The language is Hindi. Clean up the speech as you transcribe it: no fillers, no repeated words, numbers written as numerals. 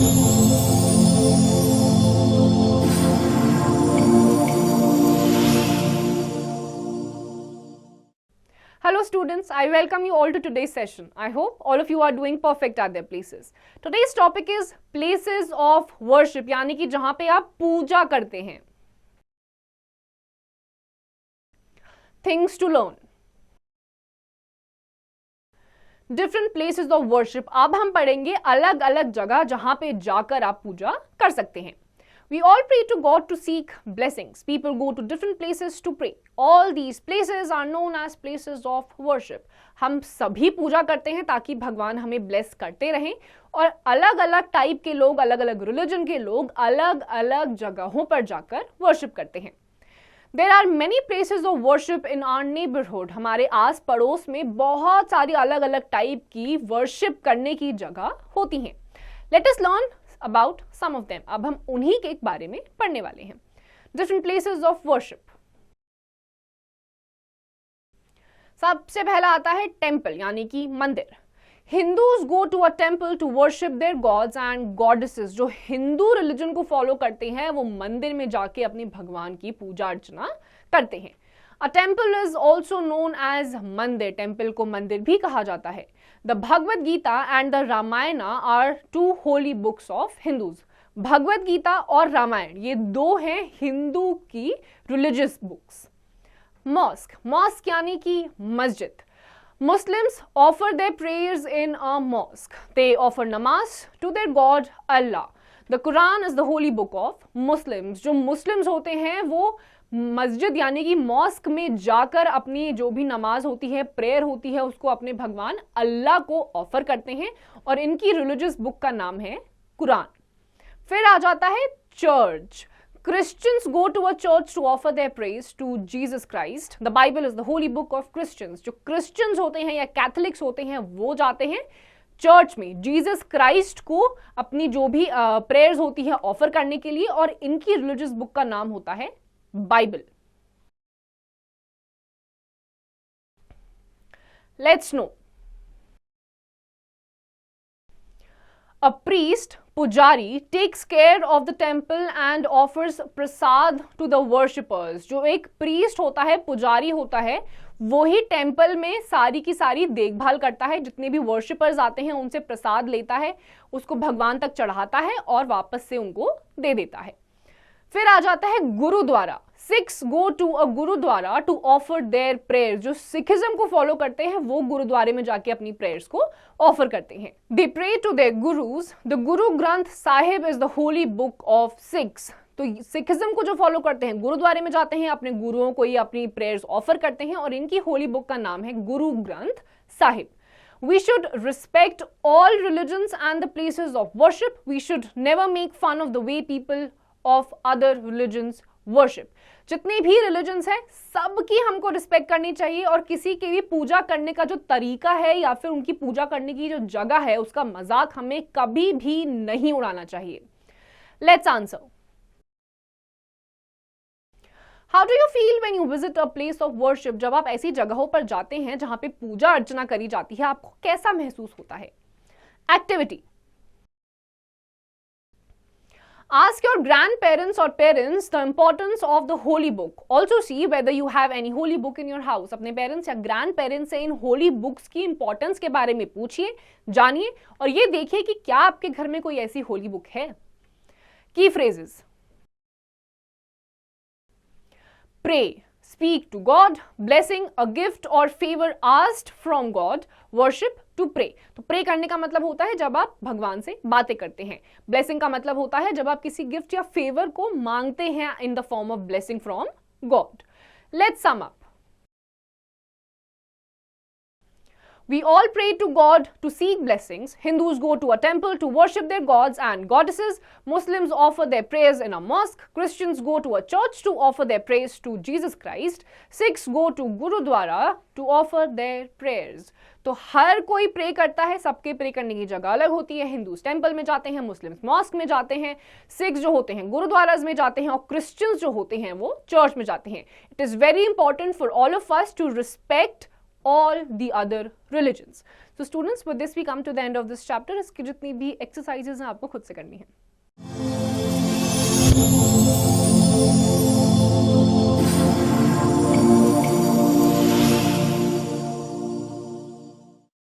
Hello students, I welcome you all to today's session. I hope all of you are doing perfect at their places. Today's topic is places of worship, यानी कि जहां पे आप पूजा करते हैं. Things to learn. Different places of worship. अब हम पढ़ेंगे अलग अलग जगह जहां पे जाकर आप पूजा कर सकते हैं. We all pray to God to seek blessings. People go to different places to pray. All these places are known as places of worship. हम सभी पूजा करते हैं ताकि भगवान हमें ब्लेस करते रहें और अलग अलग टाइप के लोग, अलग अलग रिलीजन के लोग अलग अलग जगहों पर जाकर वर्शिप करते हैं. There are many places of worship in our neighborhood. हमारे आस पड़ोस में बहुत सारी अलग अलग टाइप की वर्शिप करने की जगह होती हैं. Let us learn about some of them. अब हम उन्हीं के एक बारे में पढ़ने वाले हैं. Different places of worship. सबसे पहला आता है टेम्पल यानी कि मंदिर. Hindus go to a temple to worship their gods and goddesses. जो हिंदू रिलीजन को फॉलो करते हैं वो मंदिर में जाके अपने भगवान की पूजा अर्चना करते हैं. A temple is also known as मंदिर. टेम्पल को मंदिर भी कहा जाता है. The Bhagavad Gita and the Ramayana are two holy books of Hindus. Bhagavad Gita और रामायण ये दो हैं हिंदू की रिलीजियस बुक्स. मॉस्क यानी कि मस्जिद. Muslims offer their prayers in a mosque. They offer namaz to their God Allah. The Quran is the holy book of Muslims. जो मुस्लिम्स होते हैं वो मस्जिद यानी कि मॉस्क में जाकर अपनी जो भी नमाज होती है, प्रेयर होती है, उसको अपने भगवान अल्लाह को ऑफर करते हैं और इनकी रिलीजियस बुक का नाम है कुरान. फिर आ जाता है church. Christians go to a church to offer their praise to Jesus Christ. The Bible is the holy book of Christians. जो Christians होते हैं या Catholics होते हैं वो जाते हैं चर्च में जीसस क्राइस्ट को अपनी जो भी प्रेयर्स होती है ऑफर करने के लिए और इनकी रिलीजियस बुक का नाम होता है Bible. Let's know. A priest, pujari, takes care of the temple and offers prasad to the worshippers. जो एक priest होता है, पुजारी होता है, वो ही टेम्पल में सारी की सारी देखभाल करता है. जितने भी वर्शिपर्स आते हैं उनसे प्रसाद लेता है, उसको भगवान तक चढ़ाता है और वापस से उनको दे देता है. फिर आ जाता है gurdwara. Sikhs go to a gurdwara to offer their prayer. जो सिखिज्म को फॉलो करते हैं वो गुरुद्वारे में जाके अपनी प्रेयर्स को ऑफर करते हैं. दे pray to their gurus. The Guru Granth Sahib is the Holi book of Sikhs. तो सिखिज्म को जो फॉलो करते हैं गुरुद्वारे में जाते हैं, अपने गुरुओं को ही अपनी प्रेयर्स ऑफर करते हैं और इनकी होली बुक का नाम है Guru Granth Sahib. We should respect all religions and the places of worship. We should never make fun of the way people of other religions worship. जितनी भी रिलीजन्स है सबकी हमको रिस्पेक्ट करनी चाहिए और किसी की भी पूजा करने का जो तरीका है या फिर उनकी पूजा करने की जो जगह है उसका मजाक हमें कभी भी नहीं उड़ाना चाहिए. Let's answer. How do you feel when you visit a place of worship. जब आप ऐसी जगहों पर जाते हैं जहां पे पूजा अर्चना करी जाती है आपको कैसा महसूस होता है. Activity. Ask your grandparents or parents the importance of the holy book. Also see whether you have any holy book in your house. अपने पेरेंट्स या ग्रैंड पेरेंट्स से इन होली बुक्स की इंपॉर्टेंस के बारे में पूछिए, जानिए और ये देखिए कि क्या आपके घर में कोई ऐसी होली बुक है. की phrases. Pray, speak to God, blessing, a gift or favor asked from God, worship, to pray. तो प्रे करने का मतलब होता है जब आप भगवान से बातें करते हैं. ब्लेसिंग का मतलब होता है जब आप किसी गिफ्ट या फेवर को मांगते हैं in the form of blessing from God. Let's sum up. We all pray to God to seek blessings. Hindus go to a temple to worship their gods and goddesses. Muslims offer their prayers in a mosque. Christians go to a church to offer their prayers to Jesus Christ. Sikhs go to Gurudwara to offer their prayers. तो हर कोई प्रे करता है, सबके प्रे करने की जगह अलग होती है. हिंदूज टेम्पल में जाते हैं, मुस्लिम्स मॉस्क में जाते हैं, सिख्स जो होते हैं गुरुद्वाराज में जाते हैं और क्रिश्चियंस जो होते हैं वो चर्च में जाते हैं. It is very important for all of us to respect all the other religions. So students, with this we come to the end of this chapter. इसकी जितनी भी exercises हैं आपको खुद से करनी है.